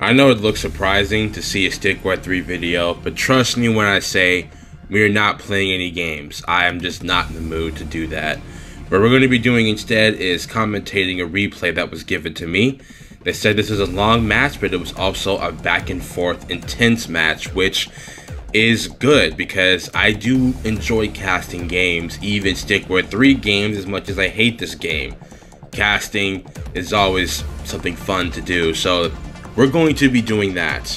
I know it looks surprising to see a Stick War 3 video, but trust me when I say we are not playing any games. I am just not in the mood to do that. What we're going to be doing instead is commentating a replay that was given to me. They said this is a long match, but it was also a back and forth intense match, which is good because I do enjoy casting games, even Stick War 3 games, as much as I hate this game. Casting is always something fun to do, so we're going to be doing that.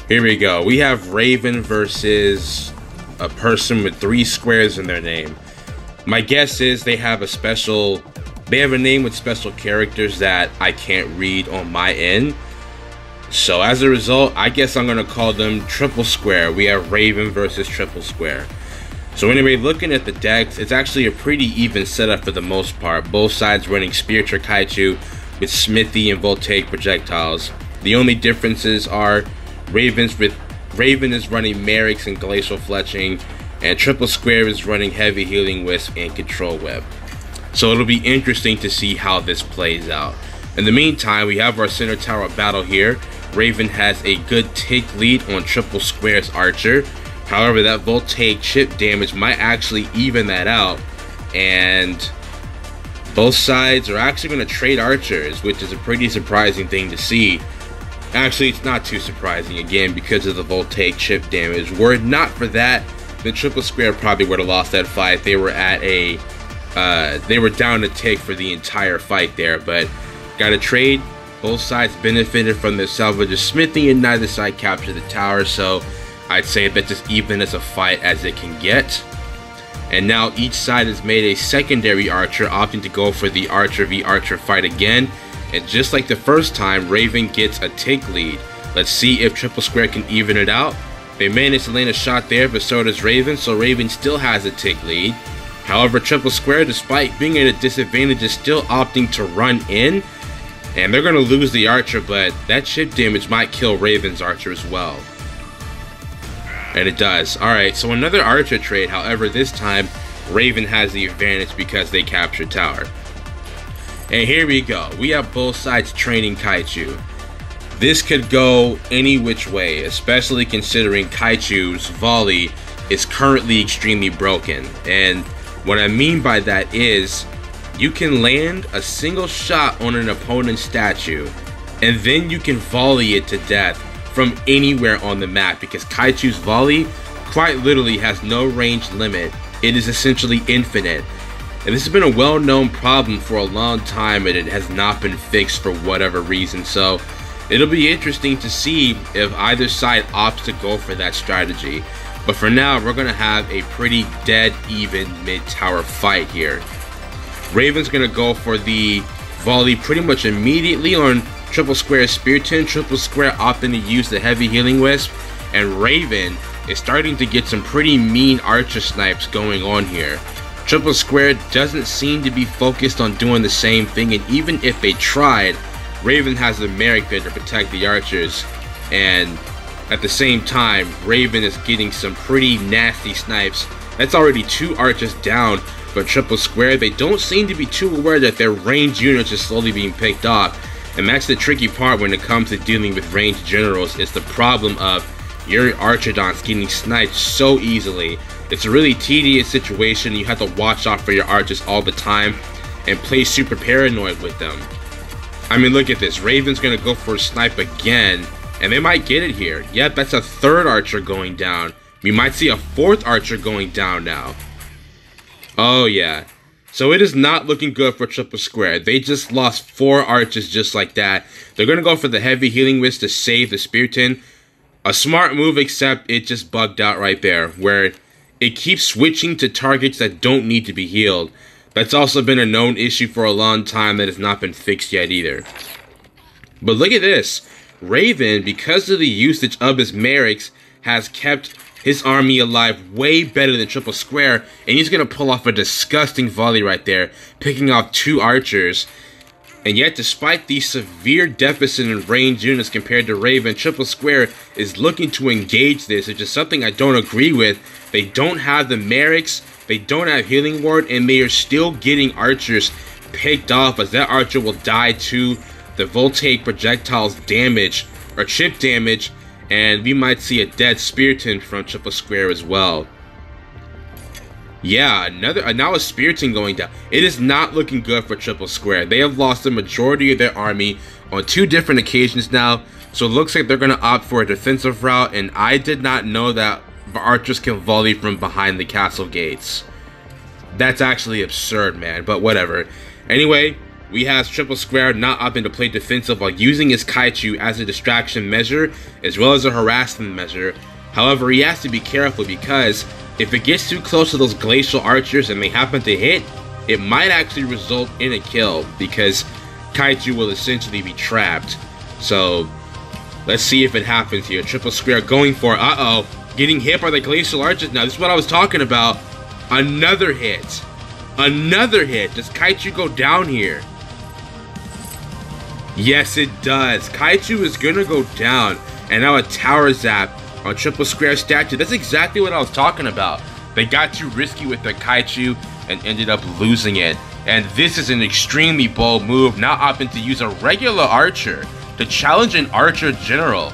Here we go. We have Raven versus a person with 3 squares in their name. My guess is they have a name with special characters that I can't read on my end. So as a result, I guess I'm going to call them triple square. We have Raven versus triple square. So anyway, looking at the decks, it's actually a pretty even setup for the most part. Both sides running Spiritual Kytchu with Smithy and Voltaic projectiles. The only differences are Raven is running Merrick's and Glacial Fletching, and Triple Square is running Heavy Healing Wisp and Control Web. So it'll be interesting to see how this plays out. In the meantime, we have our center tower battle here. Raven has a good tick lead on Triple Square's Archer. However, that Voltaic chip damage might actually even that out, and both sides are actually going to trade archers, which is a pretty surprising thing to see. Actually, it's not too surprising, again, because of the Voltaic chip damage. Were it not for that, the Triple Square probably would have lost that fight. They were at they were down a tick for the entire fight there, but got a trade. Both sides benefited from their salvages Smithy, and neither side captured the tower, so I'd say that's as even as a fight as it can get. And now each side has made a secondary archer, opting to go for the Archer v Archer fight again. And just like the first time, Raven gets a tick lead. Let's see if Triple Square can even it out. They managed to land a shot there, but so does Raven, so Raven still has a tick lead. However, Triple Square, despite being at a disadvantage, is still opting to run in. And they're going to lose the Archer, but that chip damage might kill Raven's Archer as well. And it does. Alright, so another Archer trade. However, this time, Raven has the advantage because they captured tower. And here we go. We have both sides training Kytchu. This could go any which way, especially considering Kytchu's volley is currently extremely broken. And what I mean by that is, you can land a single shot on an opponent's statue, and then you can volley it to death from anywhere on the map, because Kytchu's volley quite literally has no range limit. It is essentially infinite. And this has been a well-known problem for a long time, and it has not been fixed for whatever reason. So it'll be interesting to see if either side opts to go for that strategy. But for now, we're going to have a pretty dead even mid-tower fight here. Raven's going to go for the volley pretty much immediately on Triple Square Spearton. Triple Square opting to use the Heavy Healing Wisp, and Raven is starting to get some pretty mean Archer snipes going on here. Triple Square doesn't seem to be focused on doing the same thing, and even if they tried, Raven has the Merrick there to protect the Archers, and at the same time, Raven is getting some pretty nasty snipes. That's already 2 Archers down, but Triple Square, they don't seem to be too aware that their ranged units are slowly being picked off. And that's the tricky part when it comes to dealing with ranged generals, is the problem of your Archodons getting sniped so easily. It's a really tedious situation. You have to watch out for your Archers all the time and play super paranoid with them. I mean, look at this. Raven's going to go for a snipe again, and they might get it here. Yep, that's a 3rd Archer going down. We might see a 4th Archer going down now. Oh yeah. So it is not looking good for Triple Square. They just lost 4 Archers just like that. They're going to go for the Heavy Healing Wisp to save the Spearton. A smart move, except it just bugged out right there, where it keeps switching to targets that don't need to be healed. That's also been a known issue for a long time that has not been fixed yet either. But look at this. Raven, because of the usage of his Merrics, has kept his army alive way better than Triple Square, and he's going to pull off a disgusting volley right there, picking off 2 Archers. And yet, despite the severe deficit in range units compared to Raven, Triple Square is looking to engage this, which is something I don't agree with. They don't have the Merrics, they don't have Healing Ward, and they are still getting Archers picked off, as that Archer will die to the Voltaic projectiles damage or chip damage, and we might see a dead Spiriton from Triple Square as well. Yeah, now a Spiriton going down. It is not looking good for Triple Square. They have lost the majority of their army on 2 different occasions now, so it looks like they're going to opt for a defensive route, and I did not know that the archers can volley from behind the castle gates. That's actually absurd, man, but whatever. Anyway, we have Triple Square not opting to play defensive while using his Kytchu as a distraction measure as well as a harassment measure. However, he has to be careful because if it gets too close to those glacial archers and they happen to hit, it might actually result in a kill because Kytchu will essentially be trapped. So let's see if it happens here. Triple Square going for, getting hit by the glacial archers. Now, this is what I was talking about. Another hit. Another hit. Does Kytchu go down here? Yes, it does. Kytchu is gonna go down. And now a tower zap on Triple Square statue. That's exactly what I was talking about. They got too risky with their Kytchu and ended up losing it. And this is an extremely bold move, now opting to use a regular archer to challenge an archer general.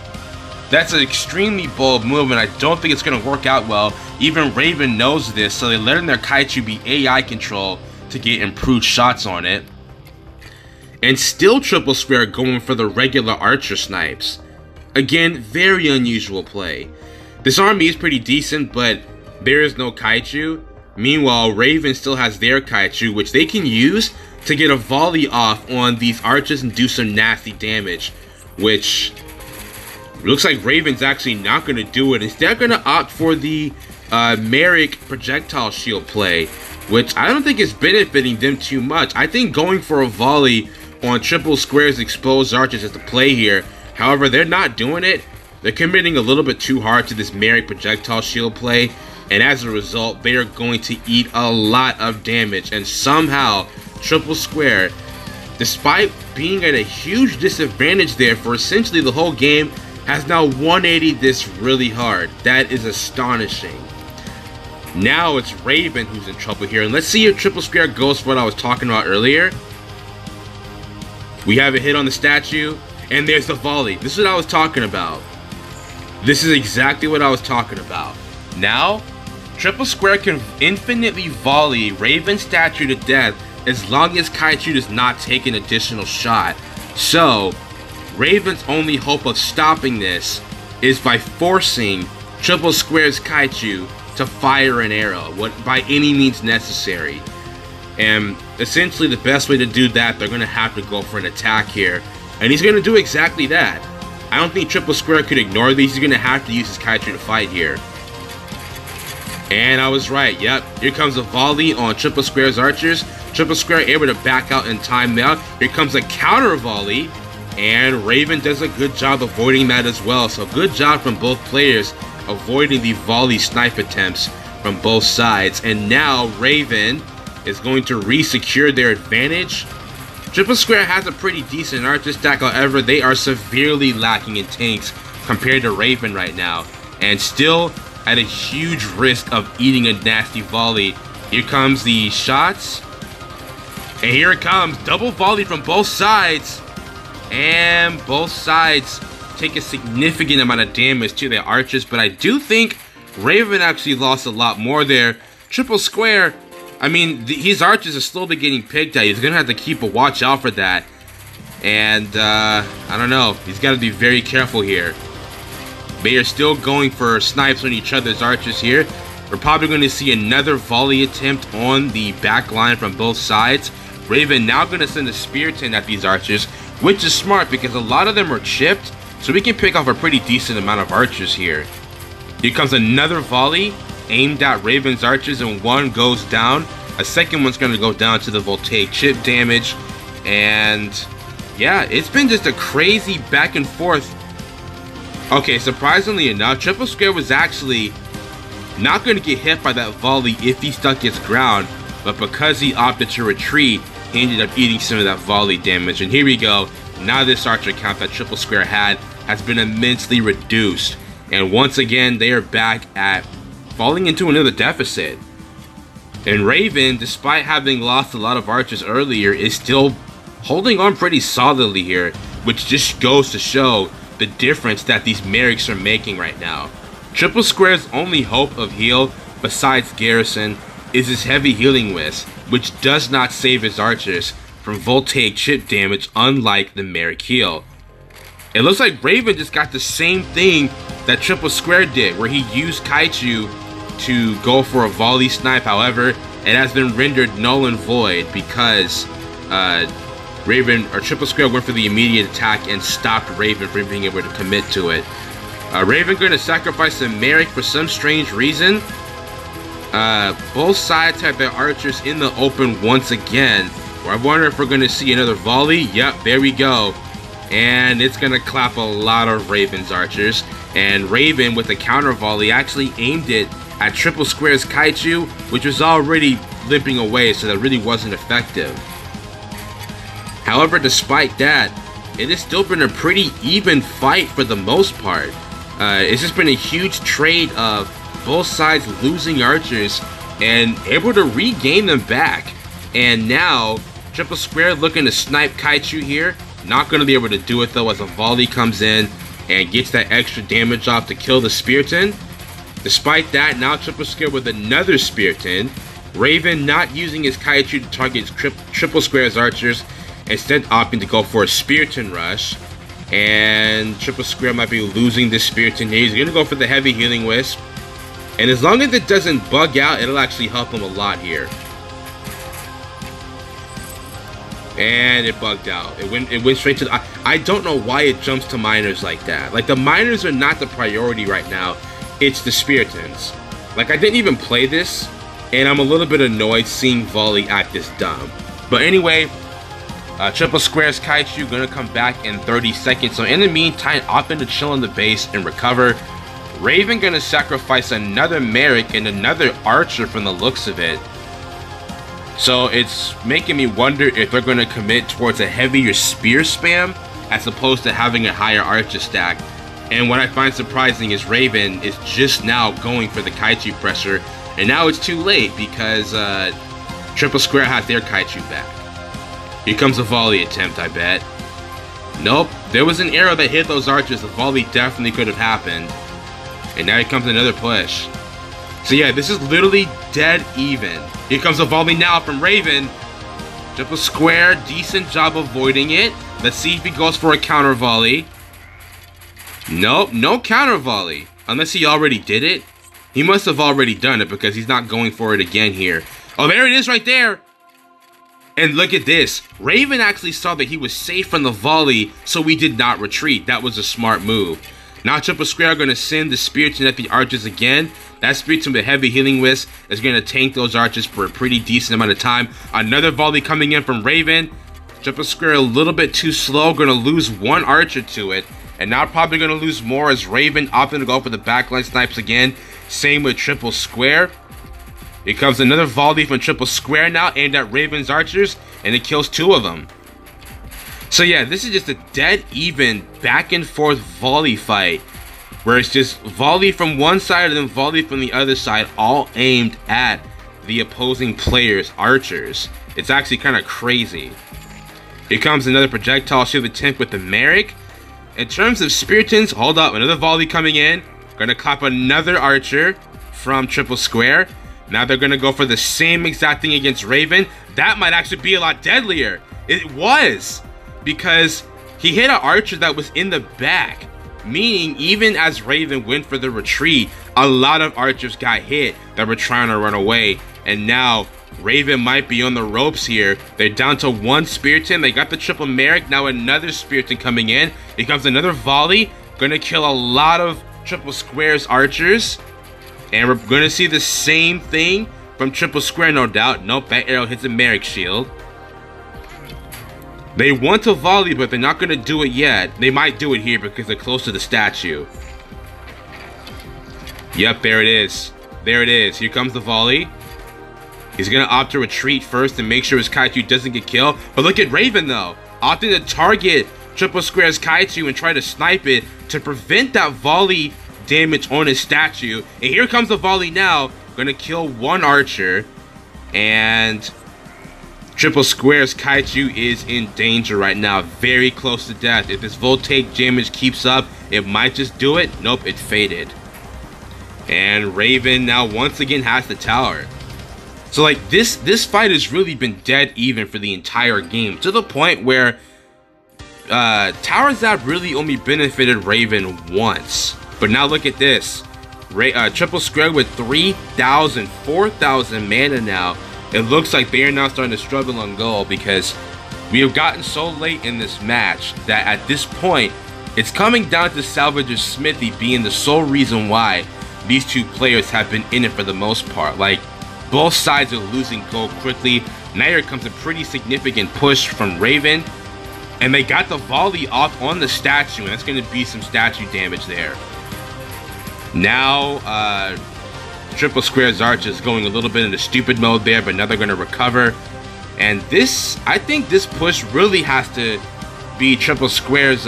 That's an extremely bold move, and I don't think it's going to work out well. Even Raven knows this, so they're letting their Kytchu be AI control to get improved shots on it. And still Triple Square going for the regular archer snipes. Again, very unusual play. This army is pretty decent, but there is no Kytchu. Meanwhile, Raven still has their Kytchu, which they can use to get a volley off on these archers and do some nasty damage, which looks like Raven's actually not going to do it. Instead, going to opt for the Merrick projectile shield play, which I don't think is benefiting them too much. I think going for a volley on Triple Square's exposed archers is the play here. However, they're not doing it. They're committing a little bit too hard to this Merrick projectile shield play, and as a result, they are going to eat a lot of damage. And somehow, Triple Square, despite being at a huge disadvantage there for essentially the whole game, has now 180 this really hard. That is astonishing. Now it's Raven who's in trouble here, and let's see if Triple Square goes for what I was talking about earlier. We have a hit on the statue, and there's the volley. This is what I was talking about. This is exactly what I was talking about. Now, Triple Square can infinitely volley Raven's statue to death as long as Kytchu does not take an additional shot. So, Raven's only hope of stopping this is by forcing Triple Square's Kytchu to fire an arrow by any means necessary. And essentially the best way to do that, they're going to have to go for an attack here. And he's going to do exactly that. I don't think Triple Square could ignore these. He's going to have to use his Kytchu to fight here. And I was right. Yep, here comes a volley on Triple Square's archers. Triple Square able to back out and time out. Here comes a counter volley. And Raven does a good job avoiding that as well. So good job from both players avoiding the volley snipe attempts from both sides. And now Raven is going to re-secure their advantage. Triple Square has a pretty decent archer stack, however, they are severely lacking in tanks compared to Raven right now. And still at a huge risk of eating a nasty volley. Here comes the shots. And here it comes. Double volley from both sides. And both sides take a significant amount of damage to their archers. But I do think Raven actually lost a lot more there. Triple Square, I mean, his archers are slowly getting picked at. He's going to have to keep a watch out for that. And, I don't know. He's got to be very careful here. They are still going for snipes on each other's archers here. We're probably going to see another volley attempt on the back line from both sides. Raven now going to send a Spiriton at these archers, which is smart because a lot of them are chipped. So we can pick off a pretty decent amount of archers here. Here comes another volley aimed at Raven's archers, and one goes down. A second one's going to go down to the voltaic chip damage. And yeah, it's been just a crazy back and forth. Okay, surprisingly enough, Triple Square was actually not going to get hit by that volley if he stuck his ground. But because he opted to retreat, he ended up eating some of that volley damage. And here we go. Now this archer count that Triple Square had has been immensely reduced. And once again, they are back at falling into another deficit. And Raven, despite having lost a lot of archers earlier, is still holding on pretty solidly here, which just goes to show the difference that these Merrics are making right now. Triple Square's only hope of heal, besides Garrison, is his heavy healing wisp, which does not save his archers from voltaic chip damage, unlike the Merrick heal. It looks like Raven just got the same thing that Triple Square did, where he used Kytchu to go for a volley snipe. However, it has been rendered null and void because Raven or Triple Square went for the immediate attack and stopped Raven from being able to commit to it. Raven going to sacrifice the Merrick for some strange reason. Both sides have their archers in the open once again. I wonder if we're going to see another volley. Yep, there we go. And it's going to clap a lot of Raven's archers. And Raven, with a counter volley, actually aimed it at Triple Square's Kytchu, which was already limping away, so that really wasn't effective. However, despite that, it has still been a pretty even fight for the most part. It's just been a huge trade of both sides losing archers and able to regain them back. And now, Triple Square looking to snipe Kytchu here. Not going to be able to do it though, as a volley comes in and gets that extra damage off to kill the Spearton. Despite that, now Triple Square with another Spearton. Raven not using his Kytchu to target Triple Square's archers, instead opting to go for a Spearton rush. And Triple Square might be losing this Spearton here. He's going to go for the heavy healing wisp. And as long as it doesn't bug out, it'll actually help him a lot here. And it bugged out. It went straight to the... I don't know why it jumps to miners like that. Like, the miners are not the priority right now. It's the Speartons. Like, I didn't even play this, and I'm a little bit annoyed seeing Volley act this dumb. But anyway, Triple Square's Kytchu gonna come back in 30 seconds. So in the meantime, opting to chill on the base and recover. Raven gonna sacrifice another Merrick and another Archer from the looks of it. So it's making me wonder if they're gonna commit towards a heavier spear spam as opposed to having a higher Archer stack. And what I find surprising is Raven is just now going for the Kytchu pressure, and now it's too late because Triple Square has their Kytchu back. Here comes a volley attempt, I bet. Nope, there was an arrow that hit those archers. The volley definitely could have happened. And now here comes another push. So yeah, this is literally dead even. Here comes a volley now from Raven. Triple Square, decent job avoiding it. Let's see if he goes for a counter volley. Nope, no counter volley. Unless he already did it. He must have already done it because he's not going for it again here. Oh, there it is right there. And look at this. Raven actually saw that he was safe from the volley, so we did not retreat. That was a smart move. Now Triple Square are going to send the Spearton at the archers again. That Spearton with heavy healing wisp is going to tank those archers for a pretty decent amount of time. Another volley coming in from Raven. Triple Square a little bit too slow. Going to lose one archer to it. And now probably going to lose more as Raven opting to go for the backline snipes again. Same with Triple Square. Here comes another volley from Triple Square now aimed at Raven's archers. And it kills two of them. So yeah, this is just a dead even back and forth volley fight. Where it's just volley from one side and then volley from the other side. All aimed at the opposing player's archers. It's actually kind of crazy. Here comes another projectile shield attempt with the Merrick. In terms of Speartons, hold up, another volley coming in. Gonna clap another archer from Triple Square. Now they're gonna go for the same exact thing against Raven. That might actually be a lot deadlier. It was, because he hit an archer that was in the back. Meaning, even as Raven went for the retreat, a lot of archers got hit that were trying to run away. And now, Raven might be on the ropes here. They're down to one Spearton. They got the triple Merrick. Now another Spearton coming in. Here comes another volley. Gonna kill a lot of Triple Square's archers. And we're gonna see the same thing from Triple Square, no doubt. Nope, that arrow hits a Merrick shield. They want to volley, but they're not gonna do it yet. They might do it here because they're close to the statue. Yep, there it is. There it is. Here comes the volley. He's gonna opt to retreat first and make sure his Kytchu doesn't get killed. But look at Raven though, opting to target Triple Square's Kytchu and try to snipe it to prevent that volley damage on his statue. And here comes the volley now, gonna kill one archer. And Triple Square's Kytchu is in danger right now, very close to death. If this voltaic damage keeps up, it might just do it. Nope, it faded. And Raven now once again has the tower. So like this fight has really been dead even for the entire game, to the point where Tower Zap really only benefited Raven once. But now look at this. Triple Square with 3,000, 4,000 mana now. It looks like they are now starting to struggle on goal, because we have gotten so late in this match that at this point, it's coming down to Salvager's Smithy being the sole reason why these two players have been in it for the most part. Like, both sides are losing gold quickly. Now here comes a pretty significant push from Raven, and they got the volley off on the statue, and that's going to be some statue damage there. Now, Triple Square's Arch is going a little bit into stupid mode there, but now they're going to recover. And this, I think this push really has to be Triple Square's,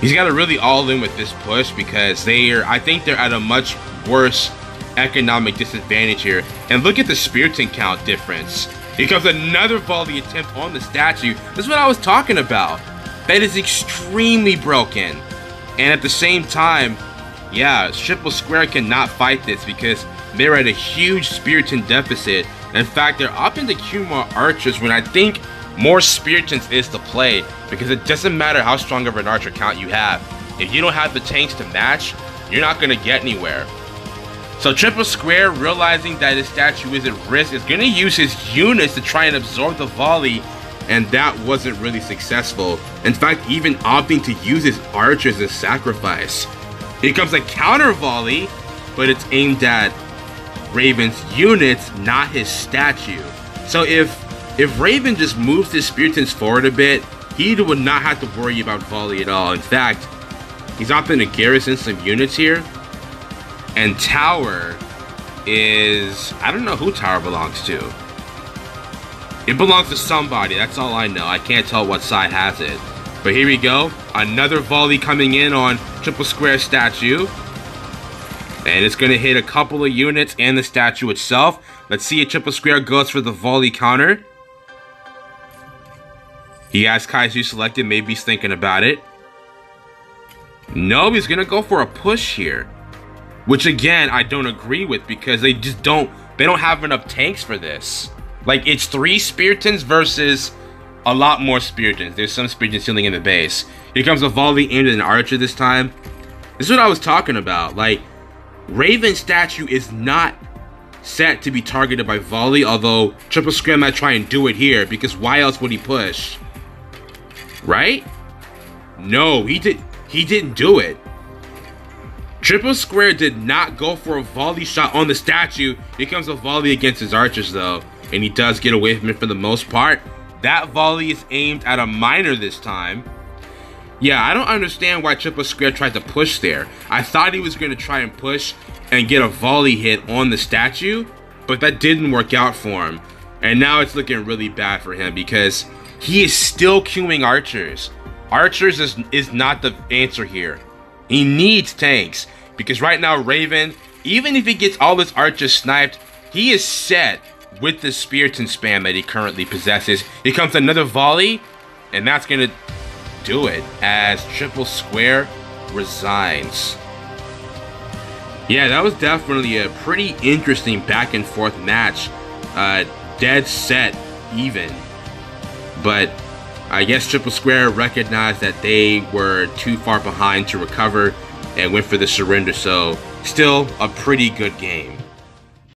he's got to really all in with this push, because I think they're at a much worse economic disadvantage here. And look at the Spiriton count difference. Here comes another volley attempt on the statue. This is what I was talking about. That is extremely broken. And at the same time, yeah, Triple Square cannot fight this because they're at a huge Spiriton deficit. In fact, they're opting to queue more archers when I think more Spiritons is the play, because it doesn't matter how strong of an archer count you have. If you don't have the tanks to match, you're not going to get anywhere. So Triple Square, realizing that his statue is at risk, is going to use his units to try and absorb the volley, and that wasn't really successful. In fact, even opting to use his archers as sacrifice. Here comes a counter volley, but it's aimed at Raven's units, not his statue. So if Raven just moves his Spiritons forward a bit, he would not have to worry about volley at all. In fact, he's opting to garrison some units here. And Tower is, I don't know who Tower belongs to. It belongs to somebody, that's all I know. I can't tell what side has it. But here we go. Another volley coming in on Triple Square statue. And it's going to hit a couple of units and the statue itself. Let's see if Triple Square goes for the volley counter. He has Kytchu selected. Maybe he's thinking about it. No, he's going to go for a push here. Which again, I don't agree with, because they don't have enough tanks for this. Like, it's 3 Spiritons versus a lot more Spiritons. There's some Spiritons healing in the base. Here comes a volley aimed at an archer this time. This is what I was talking about. Like, Raven's statue is not set to be targeted by volley, although Triple Square might try and do it here, because why else would he push? Right? No, he didn't do it. Triple Square did not go for a volley shot on the statue. Here comes a volley against his archers though, and he does get away from it for the most part. That volley is aimed at a miner this time. Yeah, I don't understand why Triple Square tried to push there. I thought he was going to try and push and get a volley hit on the statue, but that didn't work out for him. And now it's looking really bad for him, because he is still queuing archers. Archers is not the answer here. He needs tanks, because right now Raven, even if he gets all his archers sniped, he is set with the Spiriton spam that he currently possesses. Here comes another volley, and that's going to do it as Triple Square resigns. Yeah, that was definitely a pretty interesting back and forth match. Dead set even. But I guess Triple Square recognized that they were too far behind to recover and went for the surrender, so still a pretty good game.